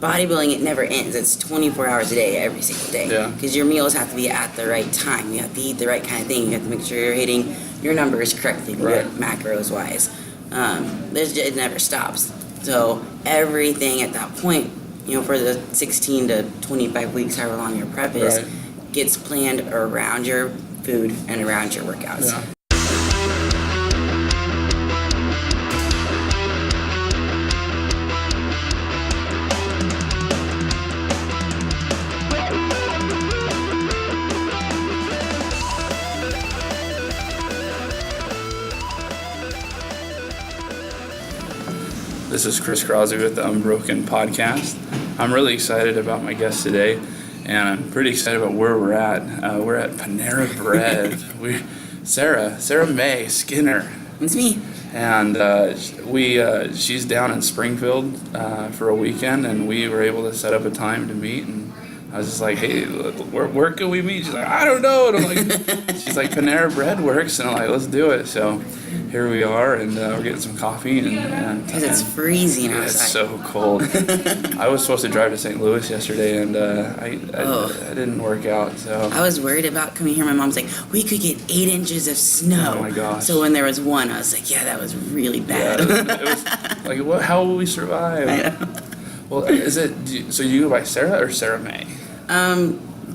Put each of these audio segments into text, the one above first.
bodybuilding, it never ends. It's 24 hours a day, every single day. Yeah. Because your meals have to be at the right time. You have to eat the right kind of thing. You have to make sure you're hitting your numbers correctly, Right. macros wise. It never stops. So everything at that point, for the 16 to 25 weeks, however long your prep is, Right. gets planned around your food and around your workouts. Yeah. This is Chris Crosby with the Unbroken podcast. I'm really excited about my guest today, and I'm pretty excited about where we're at. We're at Panera Bread. Sarah May Skinner. It's me. And she's down in Springfield for a weekend, and we were able to set up a time to meet. And I was just like, "Hey, where can we meet?" She's like, "I don't know." And I'm like, she's like, "Panera Bread works," and I'm like, "Let's do it." So here we are, and we're getting some coffee, and Because it's freezing outside. it's so cold. I was supposed to drive to St. Louis yesterday, and I didn't work out. So I was worried about coming here. My mom's like, we could get 8 inches of snow. Oh my gosh. So when there was 1, I was like, yeah, that was really bad. yeah, it was like, what? How will we survive? I know. Well, so you go by Sarah or Sarah May?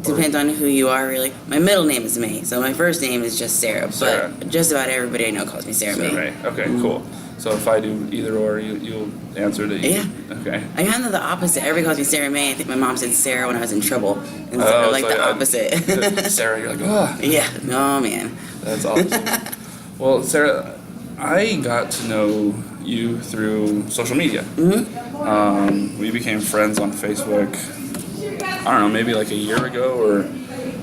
Depends on who you are, really. My middle name is May, so my first name is just Sarah. Sarah. But just about everybody I know calls me Sarah May. Okay, cool. So if I do either or, you'll answer to Yeah. Okay. I kind of the opposite. Everybody calls me Sarah May. I think my mom said Sarah when I was in trouble. Instead of like so the opposite. Sarah, you're like, oh. Yeah. Oh, man. That's awesome. Well, Sarah, I got to know you through social media. Mm-hmm. We became friends on Facebook, I don't know, maybe like a year ago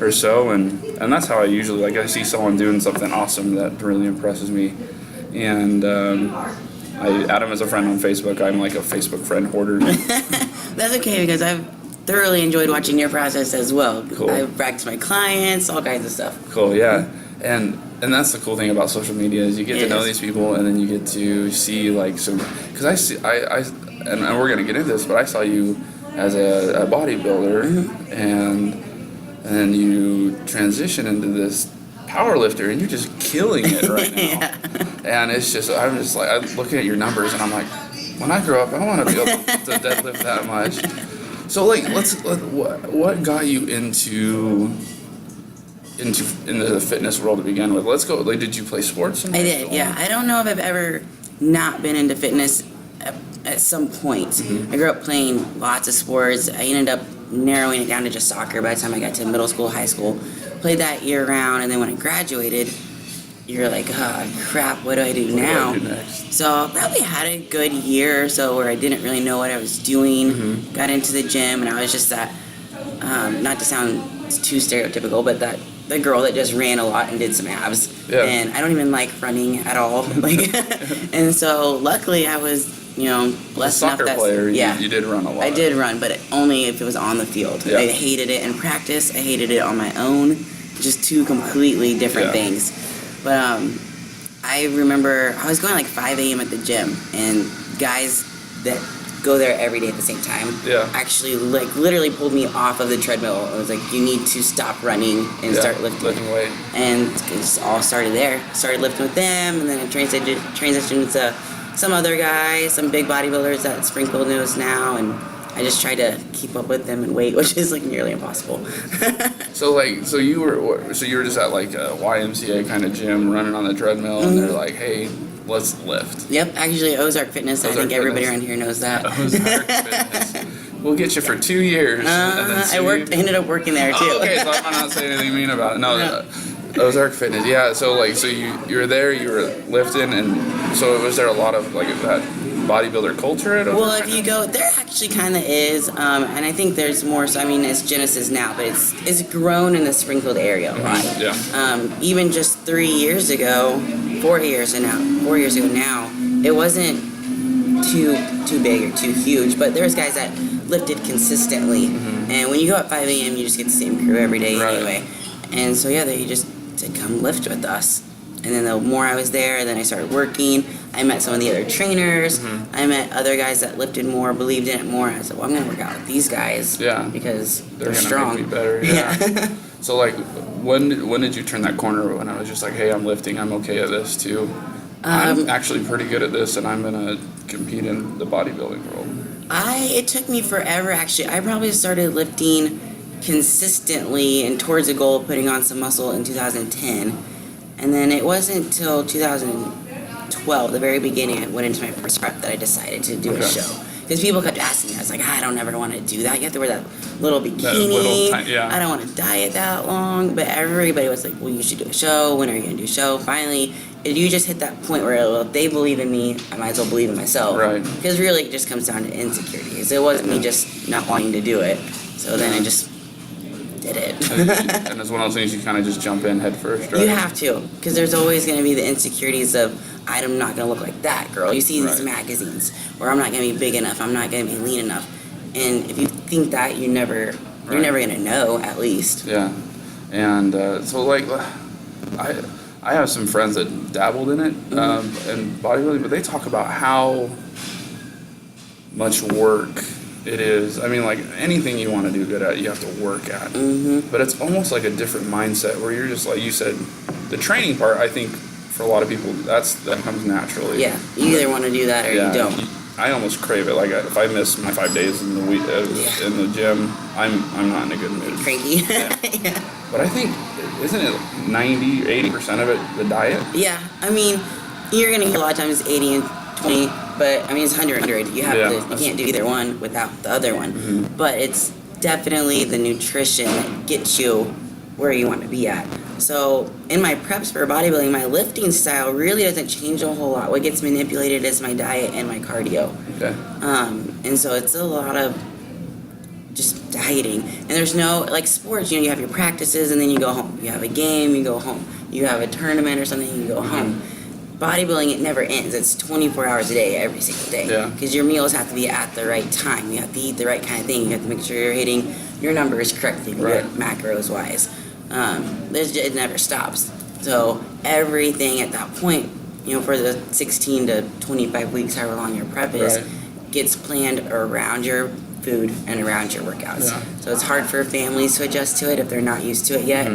or so, and that's how I usually, like, I see someone doing something awesome that really impresses me, and I add them as a friend on Facebook. I'm like a Facebook friend hoarder. That's okay, because I've thoroughly enjoyed watching your process as well. Cool. I've bragged to my clients, all kinds of stuff. Cool, yeah. And that's the cool thing about social media is you get to know these people, and then you get to see like some, because and we're gonna get into this, but I saw you as a bodybuilder, and then you transition into this power lifter, and you're just killing it right now. Yeah. And I'm just like, I'm looking at your numbers, and I'm like, when I grow up, I want to be able to deadlift that much. So like, what got you into the fitness world to begin with? Let's go. Like, did you play sports? I did, yeah. I don't know if I've ever not been into fitness at some point. Mm-hmm. I grew up playing lots of sports. I ended up narrowing it down to just soccer by the time I got to middle school, high school. Played that year round, and then when I graduated, you're like, oh, crap, what do I do now? What do I do next? So I probably had a good year or so where I didn't really know what I was doing. Mm-hmm. Got into the gym, and I was just that, not to sound too stereotypical, but that the girl that just ran a lot and did some abs. Yeah. And I don't even like running at all. And so luckily I was, blessed enough Soccer that player, yeah, you did run a lot. I did run, but only if it was on the field. Yeah. I hated it in practice. I hated it on my own. Just two completely different things. But I remember I was going like 5 a.m. at the gym, and guys that go there every day at the same time actually like literally pulled me off of the treadmill. It was like, you need to stop running and start lifting weight. And it just all started there. Started lifting with them, and then I transitioned to some other guys, some big bodybuilders that Springfield knows now, and I just tried to keep up with them in weight, which is like nearly impossible. So you were just at like a YMCA kind of gym running on the treadmill, and they're like, hey, let's lift. Yep, actually Ozark Fitness. I think everybody around here knows that. Ozark Fitness. We'll get you for 2 years. And then I ended up working there too. Oh, okay, so I'm not saying anything mean about it. No. Ozark Fitness, yeah. So you were there, you were lifting, and so was there a lot of like that bodybuilder culture at Ozark? Well, if you go, there actually kind of is, and I think there's more. So I mean, it's Genesis now, but it's grown in the Springfield area a lot. Yeah. Even just 3 years ago, 4 years ago now, it wasn't too big or too huge, but there's guys that lifted consistently, and when you go at 5 a.m., you just get the same crew every day anyway. And so they just said, come lift with us. And then the more I was there, then I started working. I met some of the other trainers. I met other guys that lifted more, believed in it more. I said, well, I'm going to work out with these guys because they're strong. Make me better. Yeah. So, like, when did you turn that corner when I was just like, hey, I'm lifting, I'm okay at this too? I'm actually pretty good at this, and I'm going to compete in the bodybuilding world. It took me forever, actually. I probably started lifting consistently and towards a goal of putting on some muscle in 2010. And then it wasn't until 2012, the very beginning, I went into my first prep that I decided to do a show. Because people kept asking me, I was like, I don't ever want to do that. You have to wear that little bikini. I don't want to diet that long. But everybody was like, well, you should do a show. When are you going to do a show? Finally, you just hit that point where, well, if they believe in me, I might as well believe in myself. Right. Because really, it just comes down to insecurities. It wasn't me just not wanting to do it. So then I just did it. And it's one of those things you kind of just jump in head first, right? You have to. Because there's always going to be the insecurities of, I'm not going to look like that girl. You see these magazines where I'm not going to be big enough, I'm not going to be lean enough. And if you think that, you're never going to know, at least. Yeah. And so, like, I have some friends that dabbled in it, in bodybuilding, but they talk about how much work it is. I mean, like, anything you want to do good at, you have to work at. But it's almost like a different mindset where you're just, like you said, the training part, I think, for a lot of people, that comes naturally. Yeah, you either want to do that or you don't. I almost crave it. Like, if I miss my 5 days in the week in the gym, I'm not in a good mood. Cranky. Yeah. But I think, isn't it 80% of it the diet? Yeah, I mean, you're gonna hear a lot of times 80 and 20, but I mean it's 100. You have to. You can't do either one without the other one. But it's definitely the nutrition that gets you where you want to be at. So in my preps for bodybuilding, my lifting style really doesn't change a whole lot. What gets manipulated is my diet and my cardio. Okay. And so it's a lot of just dieting. And there's no, like sports, you have your practices and then you go home. You have a game, you go home. You have a tournament or something, you go home. Bodybuilding, it never ends. It's 24 hours a day, every single day. Yeah. Because your meals have to be at the right time. You have to eat the right kind of thing. You have to make sure you're hitting your numbers correctly, macros wise. It never stops. So everything at that point, for the 16 to 25 weeks, however long your prep is, gets planned around your food and around your workouts. Yeah. So it's hard for families to adjust to it if they're not used to it yet.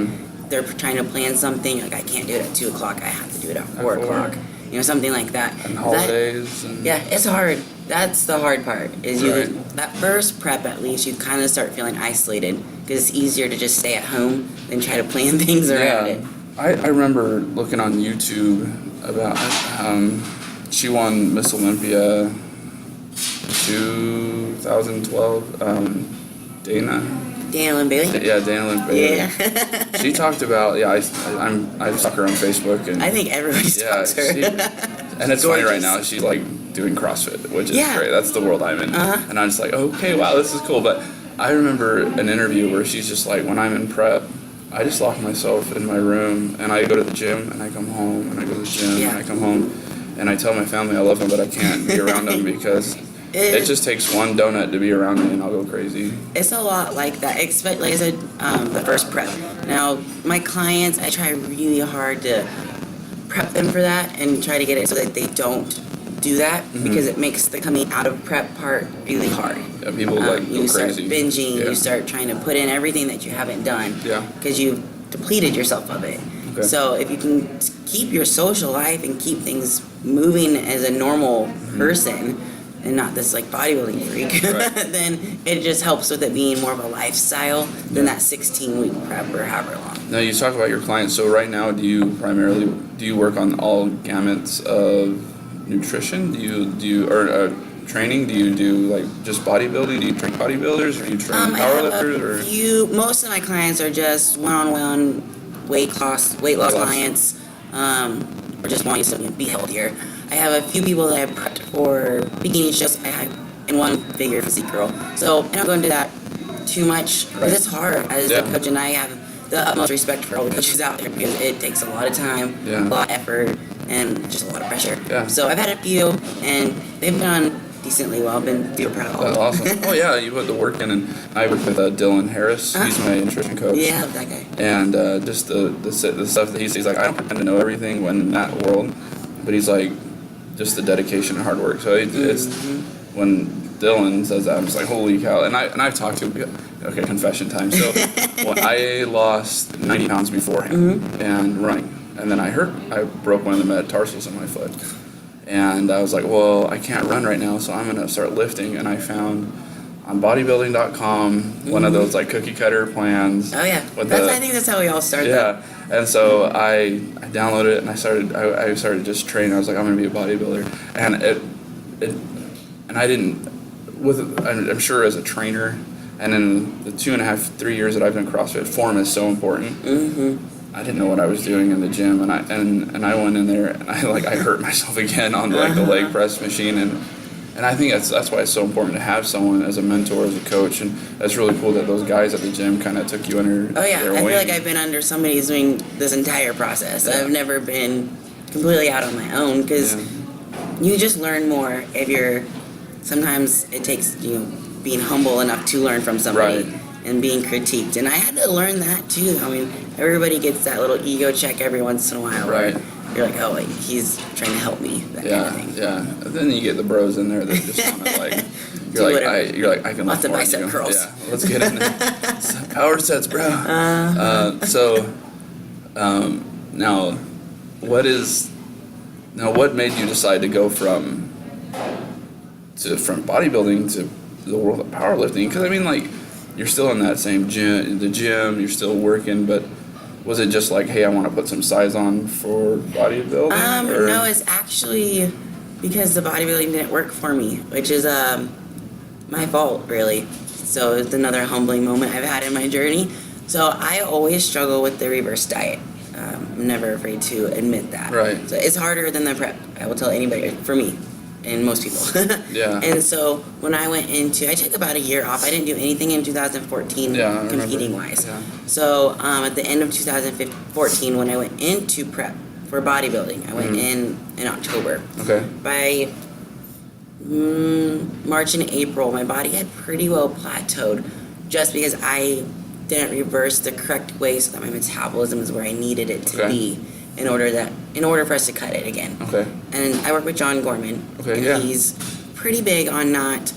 They're trying to plan something, like I can't do it at 2 o'clock, I have to do it at 4 o'clock. Something like that. And holidays. Yeah, it's hard. That's the hard part. Is that first prep, at least, you kind of start feeling isolated because it's easier to just stay at home than try to plan things around it. I remember looking on YouTube about she won Miss Olympia 2012. Dana Lynn Bailey? Yeah, Dana Lynn Bailey. Yeah. She talked about, I stalk her on Facebook. And I think everybody stalks her. And it's funny right now, she's like doing CrossFit, which is great. That's the world I'm in. And I'm just like, okay, wow, this is cool. But I remember an interview where she's just like, when I'm in prep, I just lock myself in my room and I go to the gym and I come home and I go to the gym and I come home and I tell my family I love them, but I can't be around them because it just takes one donut to be around me and I'll go crazy. It's a lot like that, especially as the first prep. Now, my clients, I try really hard to prep them for that and try to get it so that they don't do that because it makes the coming out of prep part really hard. Yeah, people go crazy. You start binging, you start trying to put in everything that you haven't done because you've depleted yourself of it. Okay. So if you can keep your social life and keep things moving as a normal person, and not this like bodybuilding freak, then it just helps with it being more of a lifestyle than that 16-week prep or however long. Now you talk about your clients. So right now, do you work on all gamuts of nutrition? Do you or training? Do you do like just bodybuilding? Do you train bodybuilders or do you train powerlifters? Most of my clients are just one-on-one weight loss clients, or just want to be healthier. I have a few people that I prepped for bikini shows. I have in one figure physique girl. So I don't go into that too much because it's hard as a coach, and I have the utmost respect for all the coaches out there because it takes a lot of time, a lot of effort, and just a lot of pressure. Yeah. So I've had a few, and they've done decently well. I've been super proud of them. That's awesome. Oh yeah, you put the work in, and I work with Dylan Harris. He's my nutrition coach. Yeah, I love that guy. And just the stuff that he's like, I don't pretend to know everything when in that world, but he's like, just the dedication and hard work. So it's when Dylan says that, I'm just like, holy cow. And I've talked to him. Okay, confession time. So I lost 90 pounds before him and running. And then I broke one of the metatarsals in my foot. And I was like, well, I can't run right now, so I'm going to start lifting. And I found on bodybuilding.com one of those like cookie cutter plans. Oh yeah, I think that's how we all started. Yeah, and so I downloaded it and I started just training. I was like, I'm gonna be a bodybuilder, and I didn't. I'm sure as a trainer, and in the 2.5-3 years that I've done CrossFit, form is so important. I didn't know what I was doing in the gym, and I went in there and I hurt myself again on like the leg press machine and I think that's why it's so important to have someone as a mentor, as a coach, and that's really cool that those guys at the gym kind of took you under their wing. I feel like I've been under somebody who's doing this entire process. I've never been completely out on my own because you just learn more if you're. Sometimes it takes being humble enough to learn from somebody and being critiqued, and I had to learn that too. I mean, everybody gets that little ego check every once in a while. Right. You're like, oh, he's trying to help me, that kind of thing. Yeah. And then you get the bros in there that just want to like, you're like, I can lots of bicep curls. Yeah, let's get in there. Power sets, bro. Now, what made you decide to go from bodybuilding to the world of powerlifting? Because I mean, like, you're still in that same gym, you're still working, but was it just like, hey, I want to put some size on for bodybuilding? No, it's actually because the bodybuilding didn't work for me, which is my fault, really. So it's another humbling moment I've had in my journey. So I always struggle with the reverse diet. I'm never afraid to admit that. Right. So it's harder than the prep. I will tell anybody, for me. And most people. Yeah. And so when I I took about a year off. I didn't do anything in 2014 competing wise. Yeah. So at the end of 2014, when I went into prep for bodybuilding, I went in October. Okay. By March and April, my body had pretty well plateaued just because I didn't reverse the correct way so that my metabolism is where I needed it to be. In order for us to cut it again. Okay. And I work with John Gorman. Okay, and he's pretty big on not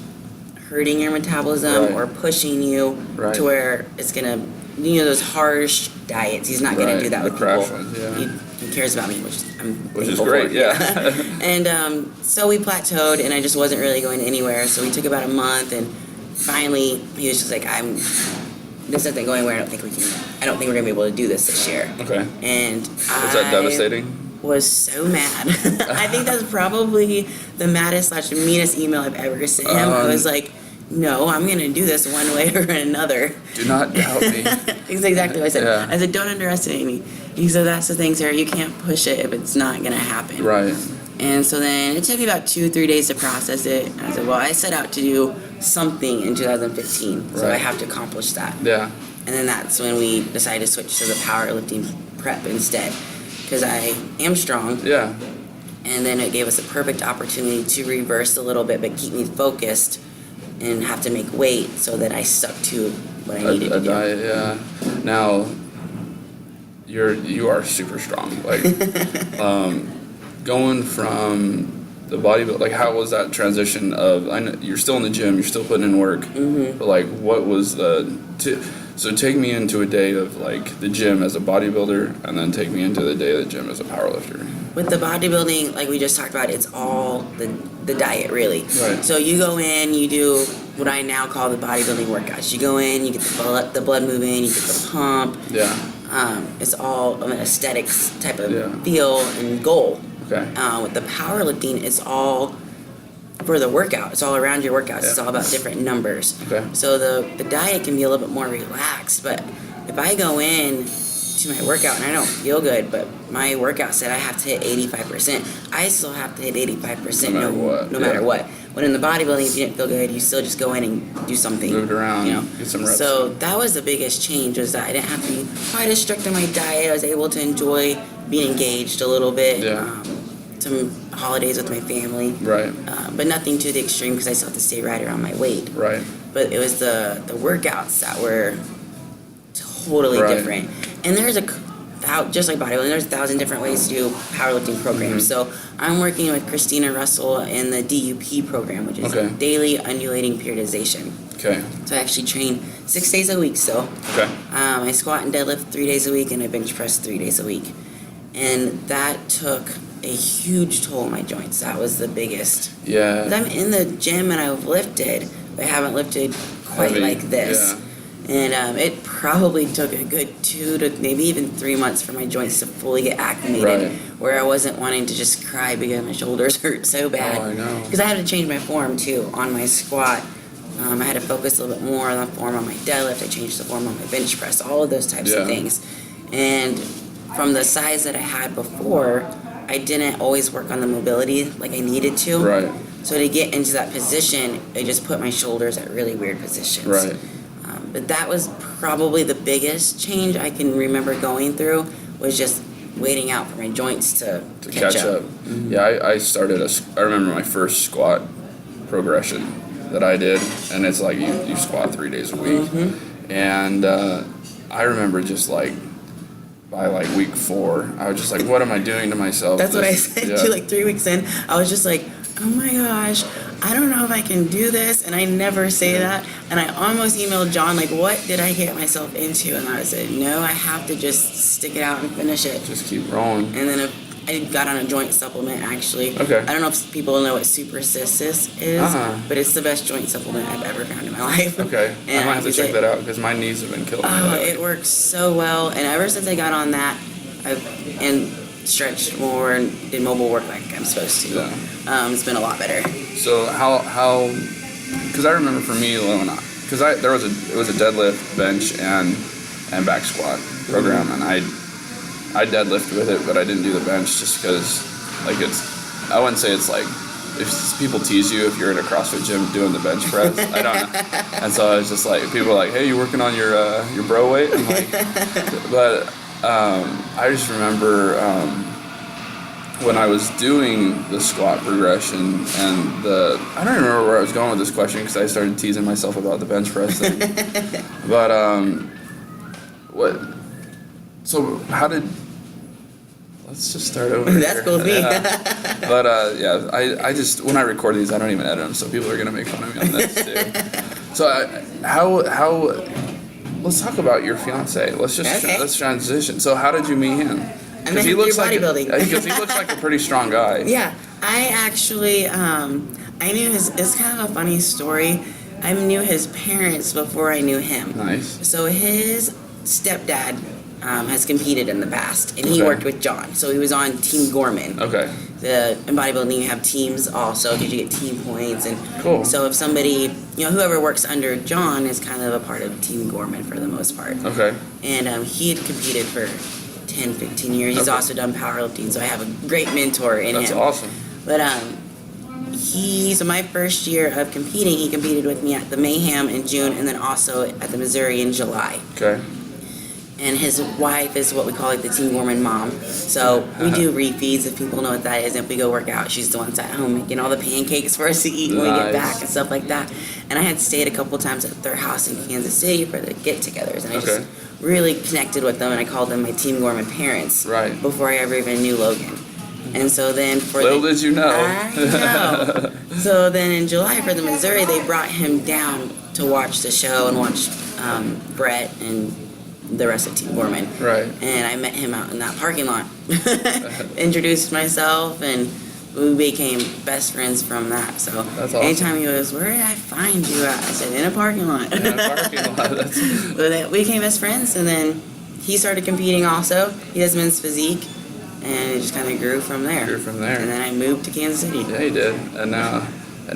hurting your metabolism or pushing you to where it's gonna, those harsh diets. He's not gonna do that with people. He cares about me, which is great. Yeah. And so we plateaued, and I just wasn't really going anywhere. So we took about a month, and finally he was just like, this isn't going where I don't think we're gonna be able to do this year. Okay. And was that devastating? Was so mad. I think that's probably the maddest / meanest email I've ever sent him. I was like, no, I'm gonna do this one way or another. Do not doubt me. That's exactly what I said. Yeah. I said, don't underestimate me. He said, that's the thing, Sarah, you can't push it if it's not gonna happen. Right. And so then it took me about 2-3 days to process it. And I said, well, I set out to do something in 2015, so I have to accomplish that. Yeah. And then that's when we decided to switch to the powerlifting prep instead, because I am strong. Yeah. And then it gave us a perfect opportunity to reverse a little bit, but keep me focused and have to make weight so that I stuck to what I needed to do. Diet, yeah. Now, you are super strong. Like, going from the bodybuilding, like, how was that transition of, I know you're still in the gym, you're still putting in work, but like, what was so take me into a day of like the gym as a bodybuilder, and then take me into the day of the gym as a powerlifter. With the bodybuilding, like we just talked about, it's all the diet, really. Right. So you go in, you do what I now call the bodybuilding workouts. You go in, you get the blood moving, you get the pump. Yeah. It's all an aesthetics type of feel and goal. Okay. With the powerlifting, it's all for the workout. It's all around your workouts. Yeah. It's all about different numbers. Okay. So the diet can be a little bit more relaxed, but if I go in to my workout and I don't feel good, but my workout said I have to hit 85%, I still have to hit 85% no matter what. When in the bodybuilding, if you didn't feel good, you still just go in and do something. Moved around, get some reps. So that was the biggest change, was that I didn't have to be quite as strict on my diet. I was able to enjoy being engaged a little bit. Yeah. Some holidays with my family. Right. But nothing to the extreme, because I still have to stay right around my weight. Right. But it was the workouts that were totally different. And there's just like bodybuilding, there's 1,000 different ways to do powerlifting programs. So I'm working with Christina Russell in the DUP program, which is daily undulating periodization. Okay. So I actually train 6 days a week still. Okay. I squat and deadlift 3 days a week, and I bench press 3 days a week. And that took a huge toll on my joints. That was the biggest. Yeah. 'Cause I'm in the gym and I've lifted, but I haven't lifted quite like this. Yeah. And it probably took a good 2 to maybe even 3 months for my joints to fully get acclimated, where I wasn't wanting to just cry because my shoulders hurt so bad. Oh, I know. Because I had to change my form too on my squat. I had to focus a little bit more on the form on my deadlift. I changed the form on my bench press, all of those types of things. And from the size that I had before, I didn't always work on the mobility like I needed to. Right. So to get into that position, I just put my shoulders at really weird positions. Right. But that was probably the biggest change I can remember going through, was just waiting out for my joints to catch up. Mm-hmm. Yeah, I remember my first squat progression that I did, and it's like you squat 3 days a week. Mm-hmm. And I remember just like, by like week 4, I was just like, what am I doing to myself? That's what I said to you, like 3 weeks in. I was just like, oh my gosh, I don't know if I can do this. And I never say that. And I almost emailed John, like, what did I get myself into? And I said, no, I have to just stick it out and finish it. Just keep rolling. And then I got on a joint supplement, actually. Okay. I don't know if people know what Super Cis is, but it's the best joint supplement I've ever found in my life. Okay. And I might have to check that out, because my knees have been killing me. Oh, it works so well. And ever since I got on that, I've stretched more and did mobile work like I'm supposed to. Yeah. It's been a lot better. So how? Because I remember for me, because it was a deadlift, bench, and back squat program, and I deadlift with it, but I didn't do the bench just because, like, I wouldn't say it's like, if people tease you if you're at a CrossFit gym doing the bench press, I don't know. And so I was just like, people are like, hey, you working on your bro weight? I'm like, but I just remember when I was doing the squat progression, and I don't remember where I was going with this question, because I started teasing myself about the bench press thing. But so how did? Let's just start over. That's cool with me. But I just, when I record these, I don't even edit them, so people are gonna make fun of me on this too. So how? Let's talk about your fiance. Let's transition. So how did you meet him? Because he looks like because he looks like a pretty strong guy. Yeah, I actually I knew it's kind of a funny story. I knew his parents before I knew him. Nice. So his stepdad has competed in the past, and he worked with John. So he was on Team Gorman. Okay. In bodybuilding, you have teams also, because you get team points. And cool. So if somebody, whoever works under John is kind of a part of Team Gorman for the most part. Okay. And he had competed for 10, 15 years. He's also done powerlifting, so I have a great mentor in him. That's awesome. But so my first year of competing, he competed with me at the Mayhem in June, and then also at the Missouri in July. Okay. And his wife is what we call like the Team Gorman mom. So we do refeeds, if people know what that is. If we go work out, she's the one that's at home making all the pancakes for us to eat when we get back and stuff like that. And I had stayed a couple times at their house in Kansas City for the get-togethers, and I just really connected with them, and I called them my Team Gorman parents before I ever even knew Logan. And so then little did you know. I know. So then in July for the Missouri, they brought him down to watch the show and watch Brett and the rest of Team Gorman. Right. And I met him out in that parking lot. Introduced myself, and we became best friends from that. So that's awesome. Anytime he was, where did I find you at? I said, in a parking lot. In a parking lot. But we became best friends, and then he started competing also. He does men's physique, and it just kind of grew from there. And then I moved to Kansas City. Yeah, you did. And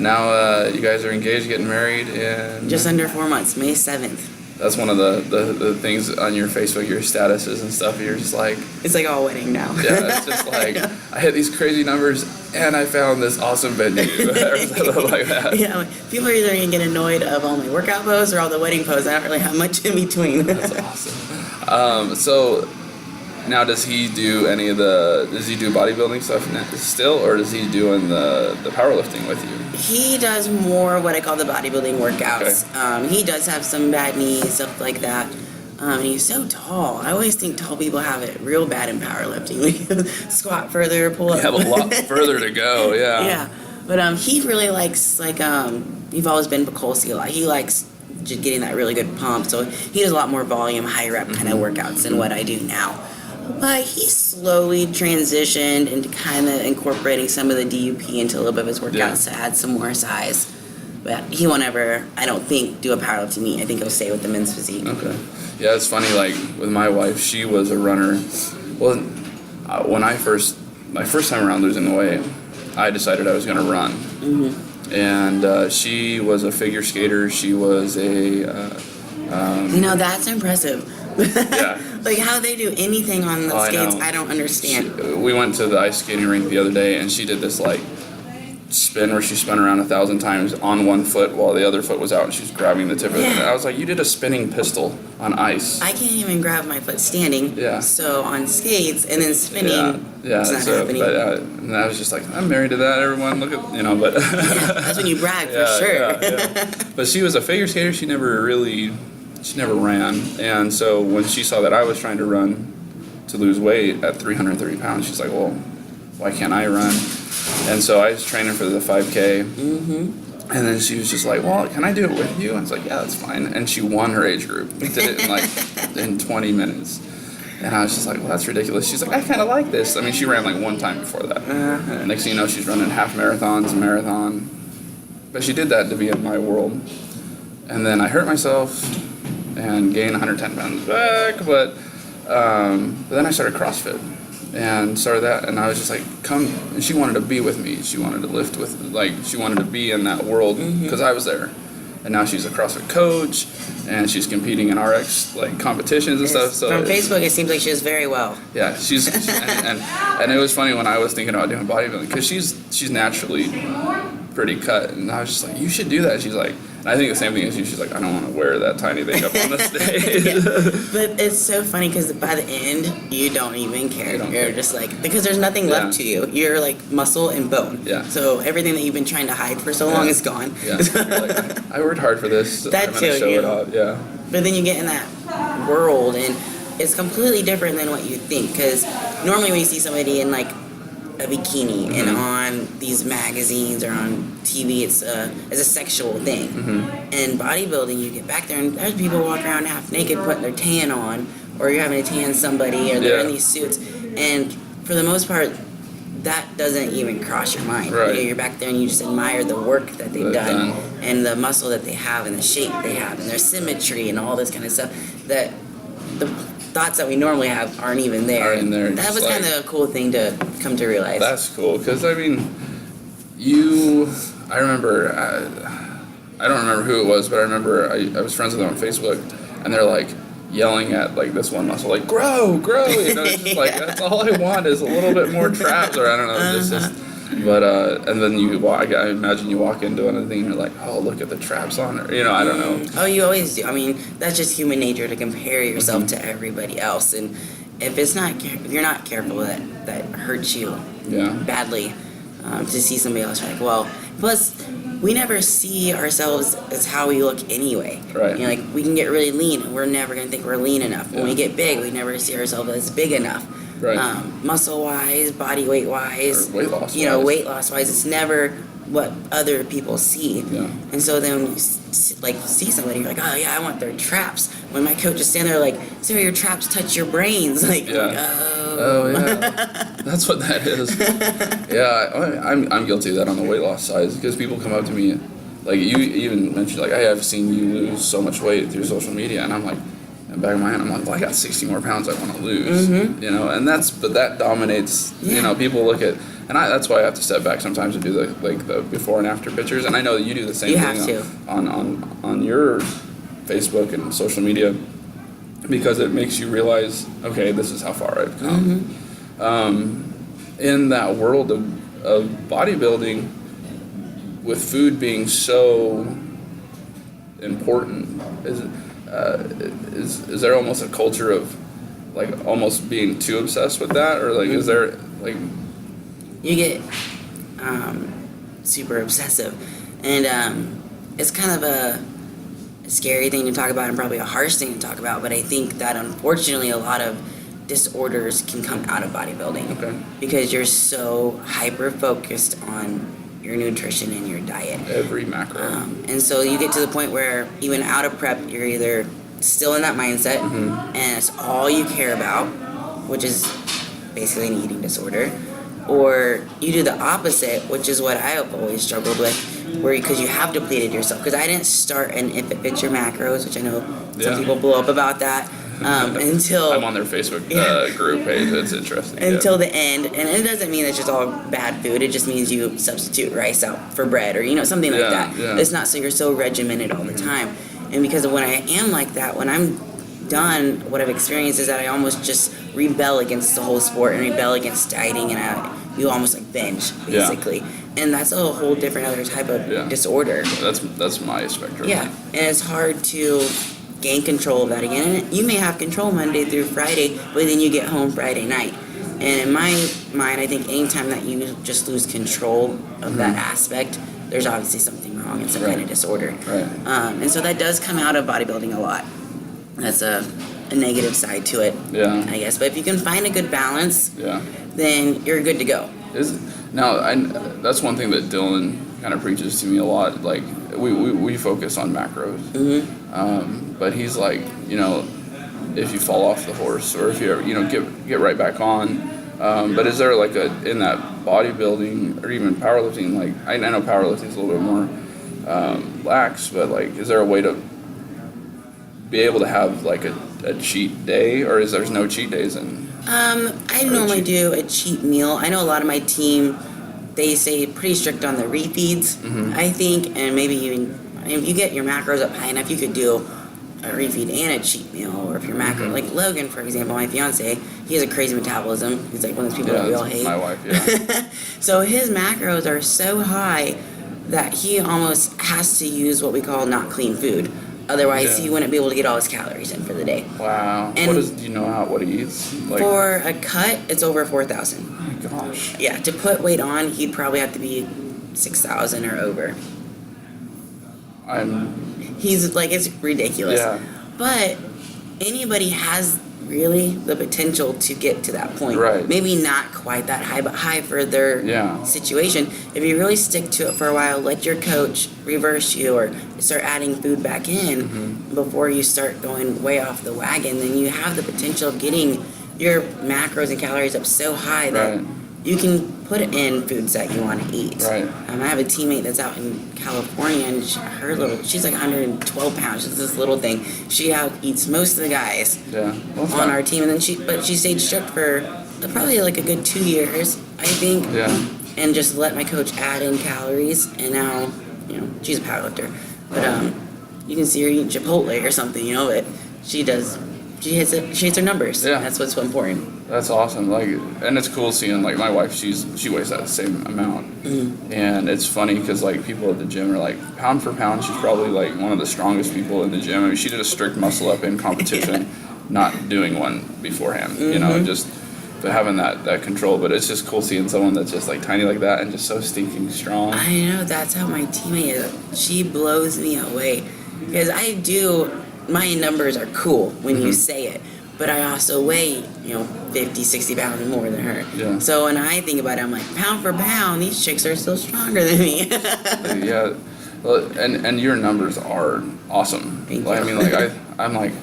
now you guys are engaged, getting married in just under 4 months, May 7th. That's one of the things on your Facebook, your statuses and stuff. You're just like, it's like all wedding now. Yeah, it's just like, I hit these crazy numbers and I found this awesome venue. Or something like that. Yeah, people are either gonna get annoyed of all my workout posts or all the wedding posts. I don't really have much in between. That's awesome. So now, does he do bodybuilding stuff still, or does he doing the powerlifting with you? He does more what I call the bodybuilding workouts. Okay. He does have some bad knees, stuff like that. And he's so tall. I always think tall people have it real bad in powerlifting. Like squat further, pull up. You have a lot further to go, yeah. Yeah. But he really likes, like, you've always been Bukowski a lot. He likes just getting that really good pump. So he does a lot more volume, high rep kind of workouts than what I do now. But he slowly transitioned into kind of incorporating some of the DUP into a little bit of his workouts to add some more size. But he won't ever, I don't think, do a powerlifting meet. I think he'll stay with the men's physique. Okay. Yeah, it's funny, like, with my wife, she was a runner. Well, when my first time around losing the weight, I decided I was going to run. Mm-hmm. And she was a figure skater. She was a... that's impressive. Yeah. Like, how they do anything on the skates, I don't understand. We went to the ice skating rink the other day, and she did this, like, spin where she spun around 1,000 times on one foot while the other foot was out, and she was grabbing the tip of it. And I was like, you did a spinning pistol on ice. I can't even grab my foot standing. Yeah. So on skates and then spinning, it's not happening. But, and I was just like, I'm married to that. Everyone, look at, but that's when you brag for sure. Yeah. But she was a figure skater. She never ran, and so when she saw that I was trying to run to lose weight at 330 pounds, she's like, well, why can't I run? And so I was training for the 5K, and then she was just like, well, can I do it with you? And I was like, yeah, that's fine. And she won her age group, did it in 20 minutes. And I was just like, well, that's ridiculous. She's like, I kind of like this. I mean, she ran like one time before that. And next thing you know, she's running half marathons, a marathon. But she did that to be in my world. And then I hurt myself and gained 110 pounds back, but then I started CrossFit and started that, and I was just like, come, and she wanted to be with me. She wanted to lift with, like, she wanted to be in that world because I was there. And now she's a CrossFit coach, and she's competing in RX like competitions and stuff. So from Facebook, it seems like she does very well. Yeah, she's and it was funny when I was thinking about doing bodybuilding because she's naturally pretty cut, and I was just like, you should do that. And she's like, and I think the same thing as you. She's like, I don't want to wear that tiny thing up on the stage. But it's so funny because by the end, you don't even care. You're just like, because there's nothing left to you. You're like muscle and bone. Yeah. So everything that you've been trying to hide for so long is gone. Yeah. You're like, I worked hard for this. That I'm gonna show it off. Yeah. But then you get in that world, and it's completely different than what you think. Because normally when you see somebody in like a bikini and on these magazines or on TV, it's a sexual thing. And bodybuilding, you get back there and there's people walking around half naked putting their tan on, or you're having to tan somebody, or they're in these suits, and for the most part that doesn't even cross your mind. Right. You're back there and you just admire the work that they've done and the muscle that they have and the shape they have and their symmetry and all this kind of stuff that the thoughts that we normally have aren't even there. That was kind of a cool thing to come to realize. That's cool, because I mean, I remember, I don't remember who it was, but I remember I was friends with them on Facebook, and they're like yelling at like this one muscle, like grow, it's just like, that's all I want is a little bit more traps, or I don't know, but and then I imagine you walk into another thing and you're like, oh, look at the traps on her, I don't know. Oh, you always do. I mean, that's just human nature to compare yourself to everybody else, and if you're not careful, that hurts you badly. To see somebody else, you're like, well, plus we never see ourselves as how we look anyway. Right. Like we can get really lean, and we're never gonna think we're lean enough. When we get big, we never see ourselves as big enough. Right. Muscle wise, body weight wise, or weight loss. Weight loss wise, it's never what other people see. Yeah. And so then when you see somebody, you're like, oh yeah, I want their traps. When my coach is standing there like, so your traps touch your brains, like, oh yeah, that's what that is. Yeah, I'm guilty of that on the weight loss side, because people come up to me, like you even mentioned, like, hey, I've seen you lose so much weight through social media, and I'm like, in the back of my hand, I'm like, well, I got 60 more pounds I want to lose, and that dominates. People look at, and that's why I have to step back sometimes and do the before and after pictures, and I know that you do the same thing on your Facebook and social media, because it makes you realize, okay, this is how far I've come. In that world of bodybuilding, with food being so important, is there almost a culture of like almost being too obsessed with that, or like is there like you get super obsessive, and it's kind of scary thing to talk about and probably a harsh thing to talk about, but I think that unfortunately a lot of disorders can come out of bodybuilding. Okay. Because you're so hyper focused on your nutrition and your diet. Every macro. And so you get to the point where even out of prep, you're either still in that mindset and it's all you care about, which is basically an eating disorder, or you do the opposite, which is what I have always struggled with, where because you have depleted yourself. Because I didn't start an If It Fits Your Macros, which I know some people blow up about that, until I'm on their Facebook group page. It's interesting. Until the end, and it doesn't mean it's just all bad food. It just means you substitute rice out for bread, or something like that. Yeah. It's not so you're so regimented all the time. And because of when I am like that, when I'm done, what I've experienced is that I almost just rebel against the whole sport and rebel against dieting, and you almost like binge basically. And that's a whole different other type of disorder. That's my spectrum. Yeah, and it's hard to gain control of that again. And you may have control Monday through Friday, but then you get home Friday night. And in my mind, I think anytime that you just lose control of that aspect, there's obviously something wrong and some kind of disorder. Right. And so that does come out of bodybuilding a lot. That's a negative side to it, I guess. But if you can find a good balance, then you're good to go. That's one thing that Dylan kind of preaches to me a lot. Like we focus on macros, but he's like, if you fall off the horse or if you get right back on. But is there like in that bodybuilding or even powerlifting? Like I know powerlifting is a little bit more lax, but like, is there a way to be able to have like a cheat day, or there's no cheat days in? I normally do a cheat meal. I know a lot of my team, they say pretty strict on the refeeds, I think, and maybe even if you get your macros up high enough, you could do a refeed and a cheat meal, or if your macro, like Logan, for example, my fiance, he has a crazy metabolism. He's like one of those people that we all hate. My wife, So his macros are so high that he almost has to use what we call not clean food. Otherwise, he wouldn't be able to get all his calories in for the day. Wow. And do you know what he eats? Like, for a cut, it's over 4,000. Oh my gosh. Yeah, to put weight on, he'd probably have to be 6,000 or over. He's like, it's ridiculous. Yeah. But anybody has really the potential to get to that point. Right. Maybe not quite that high, but high for their situation. If you really stick to it for a while, let your coach reverse you or start adding food back in before you start going way off the wagon, then you have the potential of getting your macros and calories up so high that you can put in foods that you want to eat. Right. I have a teammate that's out in California, and she's like 112 pounds. She's this little thing. She out eats most of the guys on our team, and then she stayed strict for probably like a good 2 years, I think. Yeah. And just let my coach add in calories, and now she's a powerlifter, but you can see her eating Chipotle or something, but she hits her numbers. Yeah. That's what's so important. That's awesome. Like, and it's cool seeing like my wife. She weighs that same amount, and it's funny because like people at the gym are like pound for pound, she's probably like one of the strongest people in the gym. I mean, she did a strict muscle up in competition, not doing one beforehand. Just having that control. But it's just cool seeing someone that's just like tiny like that and just so stinking strong. I know, that's how my teammate is. She blows me away because my numbers are cool when you say it. But I also weigh, 50, 60 pounds more than her. Yeah. So when I think about it, I'm like, pound for pound, these chicks are still stronger than me. Yeah. Well, and your numbers are awesome. Thank you. I mean, like, I'm like,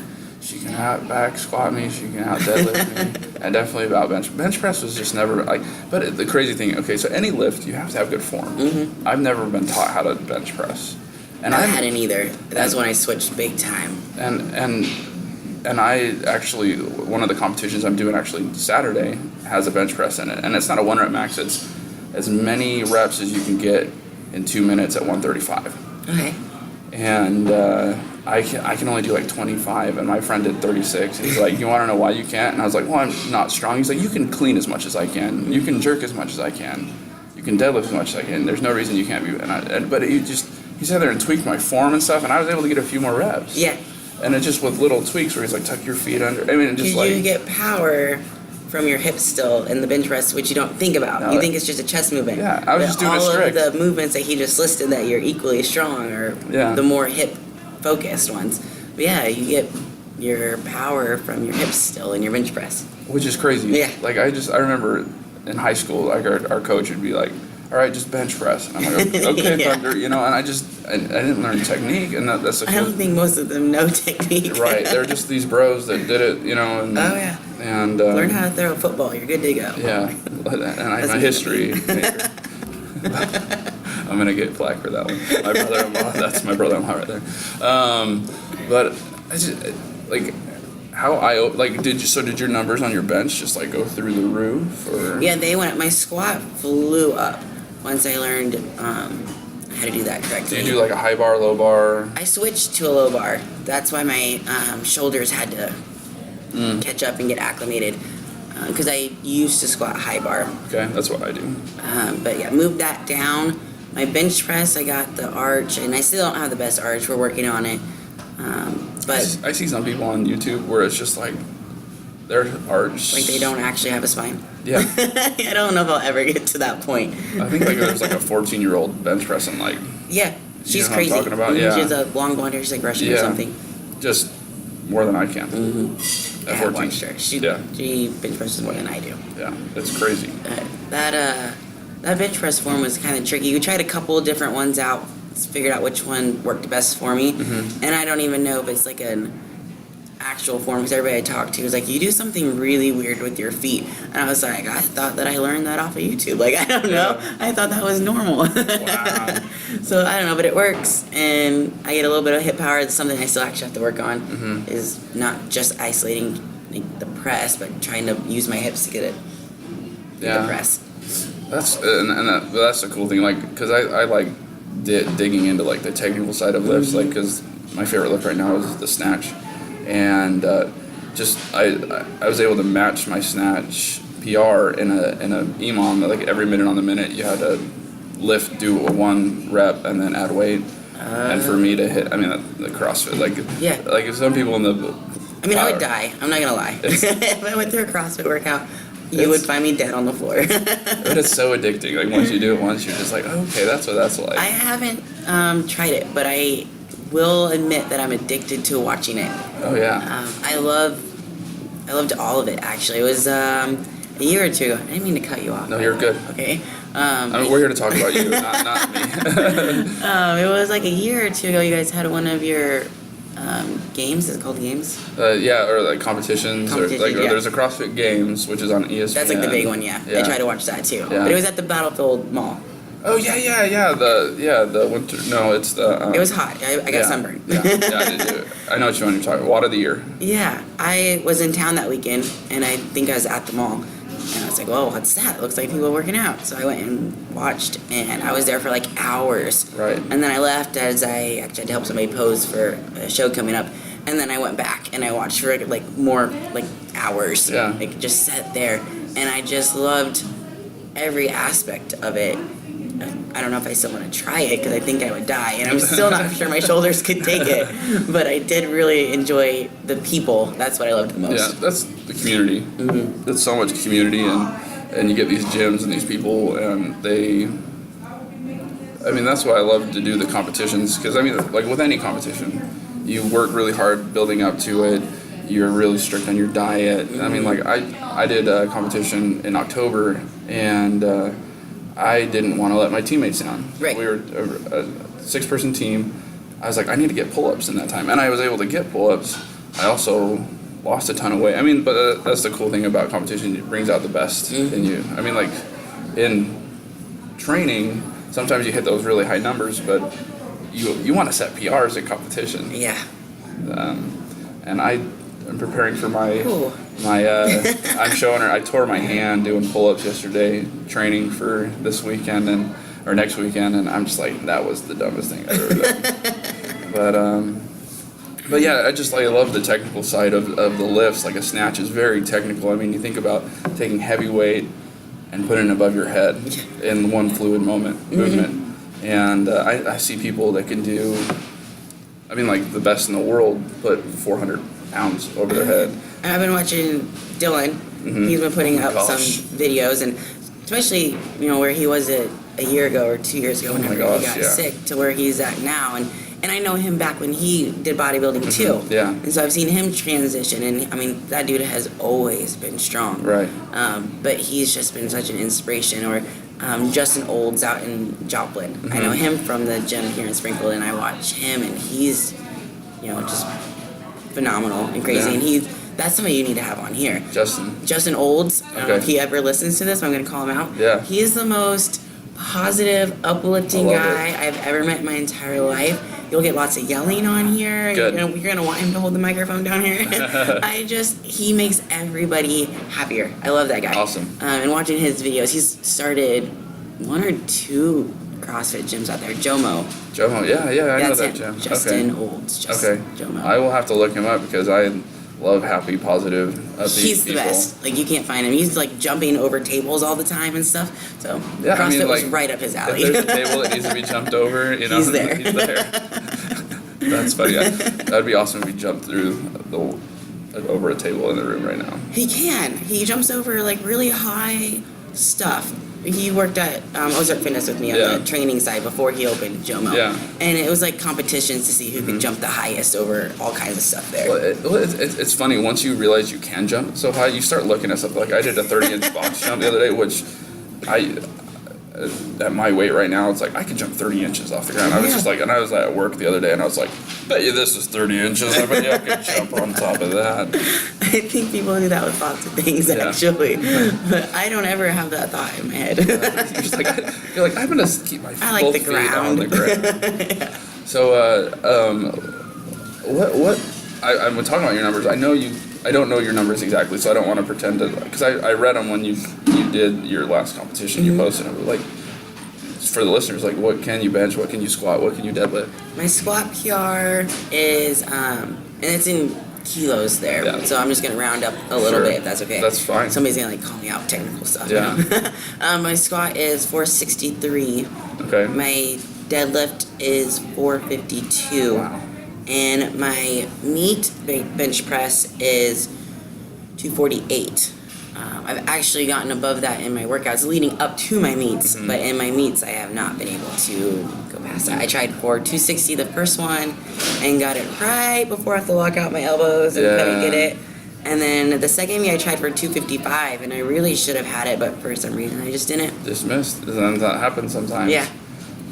she can out back squat me, she can out deadlift me, and definitely about bench press was just never like. But the crazy thing, okay, so any lift you have to have good form. I've never been taught how to bench press, and I hadn't either. That's when I switched big time. And I actually, one of the competitions I'm doing actually Saturday has a bench press in it, and it's not a 1 rep max. It's as many reps as you can get in 2 minutes at 135. Okay. And I can only do like 25, and my friend did 36. He's like, you want to know why you can't? And I was like, well, I'm not strong. He's like, you can clean as much as I can. You can jerk as much as I can. You can deadlift as much as I can. There's no reason you can't be. But he sat there and tweaked my form and stuff, and I was able to get a few more reps. Yeah. And it's just with little tweaks where he's like, tuck your feet under. I mean, it just like... You get power from your hips still in the bench press, which you don't think about. You think it's just a chest movement. Yeah, I was just doing it strict. All of the movements that he just listed that you're equally strong, or the more hip focused ones. But yeah, you get your power from your hips still in your bench press. Which is crazy. Yeah. Like I remember in high school, like our coach would be like, all right, just bench press. And I'm like, okay, Yeah. Thunder, and I didn't learn technique, and that's the I don't think most of them know technique. Right, they're just these bros that did it, and Oh yeah. and Learn how to throw a football. You're good to go. yeah, and I'm a history major. I'm gonna get flack for that one. My brother-in-law, that's my brother-in-law right there. But I just like did your numbers on your bench just like go through the roof, or? Yeah, they went. My squat flew up once I learned how to do that correctly. Do you do like a high bar, low bar? I switched to a low bar. That's why my shoulders had to catch up and get acclimated. Because I used to squat high bar. Okay, that's what I do. But yeah, moved that down. My bench press, I got the arch, and I still don't have the best arch. We're working on it. But I see some people on YouTube where it's just like their arch. like they don't actually have a spine. Yeah. I don't know if I'll ever get to that point. I think like there's like a 14-year-old bench pressing like. Yeah, she's know what I'm crazy. talking about? Yeah. She has a long blonde hair. She's like Russian or something. Just more than I can. At 14. I watched her. She bench presses more than I do. Yeah, it's crazy. That bench press form was kind of tricky. We tried a couple of different ones out, figured out which one worked best for me, and I don't even know if it's like an actual form, because everybody I talked to was like, you do something really weird with your feet, and I was like, I thought that I learned that off of YouTube. Like, I don't know. I thought that was normal. Wow. So I don't know, but it works, and I get a little bit of hip power. It's something I still actually have to work on, is not just isolating like, the press, but trying to use my hips to get it the press. That's the cool thing, like, because I like digging into like the technical side of lifts, like, because my favorite lift right now is the snatch, and just I was able to match my snatch PR in a EMOM. Like every minute on the minute you had to lift, do a 1 rep, and then add weight. And for me to hit, I mean the CrossFit, like if some people in the I would die. I'm not gonna lie. If I went through a CrossFit workout, you would find me dead on the floor. But it's so addicting. Like once you do it once, you're just like, oh, okay, that's what that's like. I haven't tried it, but I will admit that I'm addicted to watching it. Oh yeah. I loved all of it actually. It was a year or two ago. I didn't mean to cut you off. No, you're good. Okay. We're here to talk about you, not me. It was like a year or two ago. You guys had one of your games. Is it called games? Yeah, or like competitions, or like there's a CrossFit Games, which is on ESPN. That's like the big one, yeah. I try to watch that too. Yeah. But it was at the Battlefield Mall. Oh yeah. The winter. No, it's the. It was hot. I got sunburned. I did too. I know what you want to talk about. Watt of the year. Yeah, I was in town that weekend, and I think I was at the mall. And I was like, whoa, what's that? It looks like people working out. So I went and watched, and I was there for like hours. Right. And then I left as I actually had to help somebody pose for a show coming up. And then I went back and I watched for like more like hours. Yeah. Like just sat there, and I just loved every aspect of it. I don't know if I still want to try it because I think I would die, and I'm still not sure my shoulders could take it. But I did really enjoy the people. That's what I loved the most. Yeah, that's the community. There's so much community, and you get these gyms and these people, and they. I mean, that's why I love to do the competitions, because I mean, like with any competition, you work really hard building up to it. You're really strict on your diet. I mean, like I did a competition in October, and I didn't want to let my teammates down. Right. We were a 6-person team. I was like, I need to get pull-ups in that time, and I was able to get pull-ups. I also lost a ton of weight. I mean, but that's the cool thing about competition. It brings out the best in you. I mean, like in training, sometimes you hit those really high numbers, but you want to set PRs in competition. Yeah. And I'm preparing for my I'm showing her. I tore my hand doing pull-ups yesterday, training for this weekend or next weekend, and I'm just like, that was the dumbest thing I've ever done. But yeah, I love the technical side of the lifts. Like a snatch is very technical. I mean, you think about taking heavy weight and putting it above your head in one fluid movement, and I see people that can do. I mean, like the best in the world put 400 pounds over their head. I've been watching Dylan. He's been putting up some videos, and especially where he was a year ago or 2 years ago whenever he got sick to where he's at now, and and I know him back when he did bodybuilding too. Yeah. And so I've seen him transition, and I mean, that dude has always been strong. Right. But he's just been such an inspiration. Or Justin Olds out in Joplin. I know him from the gym here in Springfield, and I watch him, and he's, just phenomenal and crazy. And that's somebody you need to have on here. Justin Olds. I don't know if he ever listens to this, but I'm going to call him out. Yeah. He is the most positive, uplifting guy I've ever met in my entire life. You'll get lots of yelling on here. Good. You're gonna want him to hold the microphone down here. He makes everybody happier. I love that guy. Awesome. And watching his videos, he's started 1 or 2 CrossFit gyms out there. Jomo, yeah, I know that him. gym. Justin Olds. Jomo. I will have to look him up because I love happy, positive, upbeat He's the people. best. Like, you can't find him. He's like jumping over tables all the time and stuff. So Yeah, CrossFit was right up his alley. If there's a table that needs to be jumped over, He's there. He's there. That's funny. That'd be awesome if we jumped through over a table in the room right now. He can. He jumps over like really high stuff. He worked at Ozark Fitness with me on the training side before he opened Jomo. Yeah. And it was like competitions to see who could jump the highest over all kinds of stuff there. Well, it's funny. Once you realize you can jump so high, you start looking at something. Like I did a 30-inch box jump the other day, which at my weight right now, it's like I can jump 30 inches off the ground. I was just like, and I was at work the other day, and I was like, bet you this is 30 inches. I bet you I could jump on top of that. I think people do that with lots of things, actually. But I don't ever have that thought in my head. You're like, I'm gonna keep my both feet on the ground. So, I'm talking about your numbers. I don't know your numbers exactly, so I don't want to pretend to, because I read them when you did your last competition. You posted them. Like, for the listeners, like, what can you bench? What can you squat? What can you deadlift? My squat PR is, and it's in kilos there, so I'm just gonna round up a little bit if that's okay. That's fine. Somebody's gonna like call me out technical stuff. Yeah. My squat is 463. Okay. My deadlift is 452. Wow. And my meat bench press is 248. I've actually gotten above that in my workouts leading up to my meets, but in my meets I have not been able to go past that. I tried for 260 the first one and got it right before I have to lock out my elbows and couldn't get it. And then the second meet I tried for 255 and I really should have had it, but for some reason I just didn't. Just missed. And that happens sometimes. Yeah.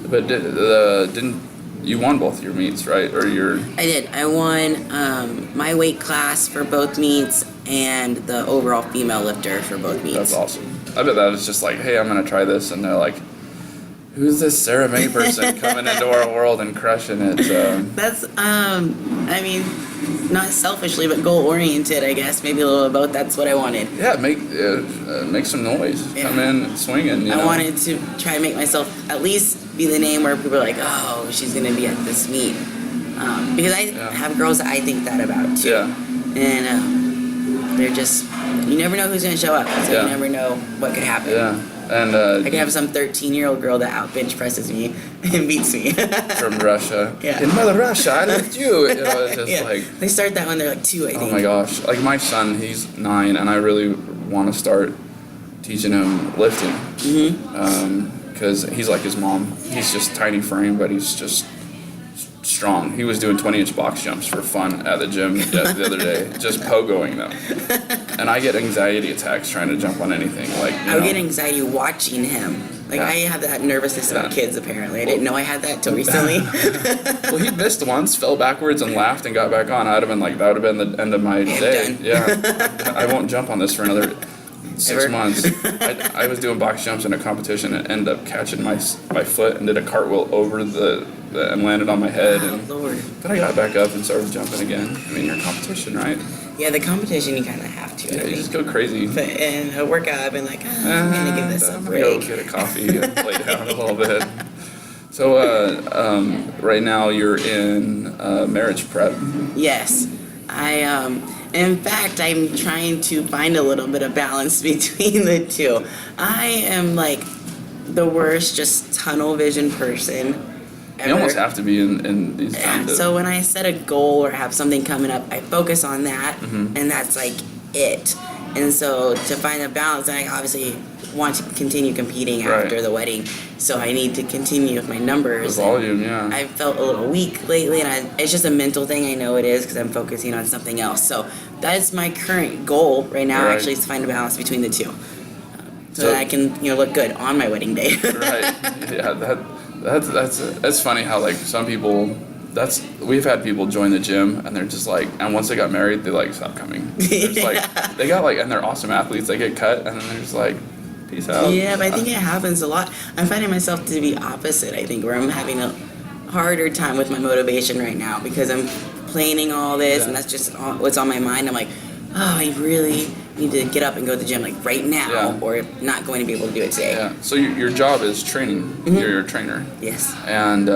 But didn't you won both your meets, right? Or I did. I won my weight class for both meets and the overall female lifter for both meets. That's awesome. I bet that was just like, hey, I'm gonna try this, and they're like, who's this Sarah May person coming into our world and crushing it? That's I mean, not selfishly, but goal oriented, I guess. Maybe a little of both. That's what I wanted. Yeah, make some noise. Yeah. Come in swinging. I wanted to try to make myself at least be the name where people are like, oh, she's gonna be at this meet, because I have girls that I think that about too. Yeah. And they're just, you never know who's gonna show up, so you never know what could happen. Yeah. And I could have some 13-year-old girl that out bench presses me and beats me. From Russia. Yeah. In Mother Russia, I lift you. You know, it's just like, they start that when they're like 2, I think. Oh my gosh. Like my son, he's 9, and I really want to start teaching him lifting. Because he's like his mom. He's just tiny frame, but he's just strong. He was doing 20-inch box jumps for fun at the gym the other day, just pogoing them. And I get anxiety attacks trying to jump on anything. Like I would get anxiety watching him. Like I have that nervousness about kids. Apparently, I didn't know I had that till recently. Well, he missed once, fell backwards, and laughed and got back on. I'd have been like, that would have been the end of my day. Done. Yeah, I won't jump on this for another 6 months. I was doing box jumps in a competition and ended up catching my foot and did a cartwheel over and landed on my head. Oh, Lord. But I got back up and started jumping again. I mean, you're in competition, right? Yeah, the competition you kind of have to. Yeah, you just go crazy. But in a workout, I've been like, I'm gonna give this a break. I'm gonna go get a coffee and lay down a little bit. So right now you're in marriage prep. Yes, in fact, I'm trying to find a little bit of balance between the two. I am like the worst, just tunnel vision person ever. You almost have to be in these times. So when I set a goal or have something coming up, I focus on that, and that's like it. And so to find a balance, I obviously want to continue competing after the wedding, so I need to continue with my numbers. The volume, yeah. I felt a little weak lately, and it's just a mental thing. I know it is because I'm focusing on something else. So that's my current goal right now. Actually, is to find a balance between the two, so that I can look good on my wedding day. Right. Yeah. That's funny how like some people. We've had people join the gym and they're just like, and once they got married, they like stop coming. They're just like, they got like, and they're awesome athletes. They get cut and then they're just like, peace out. Yeah, but I think it happens a lot. I'm finding myself to be opposite. I think where I'm having a harder time with my motivation right now because I'm planning all this and that's just what's on my mind. I'm like, oh, I really need to get up and go to the gym like right now, or not going to be able to do it today. Yeah. So your job is training. Mm-hmm. You're a trainer. Yes. And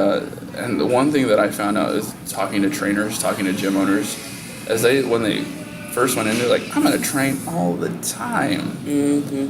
the one thing that I found out is talking to trainers, talking to gym owners, as when they first went into it, like, I'm gonna train all the time. Mm-hmm.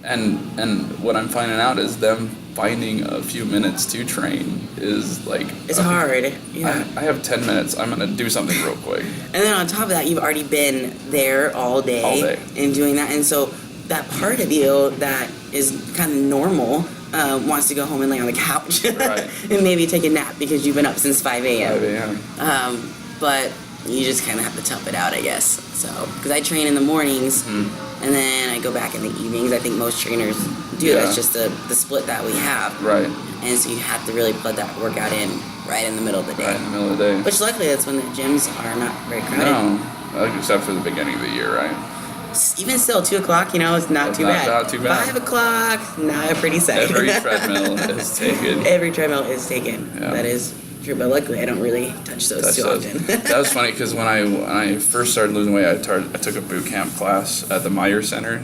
And what I'm finding out is them finding a few minutes to train is like... It's hard, yeah. I have 10 minutes. I'm going to do something real quick. And then on top of that, you've already been there all day. And doing that. And so that part of you that is kind of normal wants to go home and lay on the couch. Right. And maybe take a nap because you've been up since 5 a.m. 5 a.m. But you just kind of have to tough it out, I guess. So, because I train in the mornings, and then I go back in the evenings. I think most trainers do. That's just the split that we have. Right. And so you have to really put that workout in right in the middle of the day. Right in the middle of the day. Which luckily that's when the gyms are not very crowded. No, except for the beginning of the year, right? Even still, 2 o'clock, it's not too bad. Not too bad. 5 o'clock, not a pretty sight. Every treadmill is taken. Every treadmill is taken. Yeah. That is true, but luckily I don't really touch those too often. That was funny because when I first started losing weight, I took a boot camp class at the Meyer Center,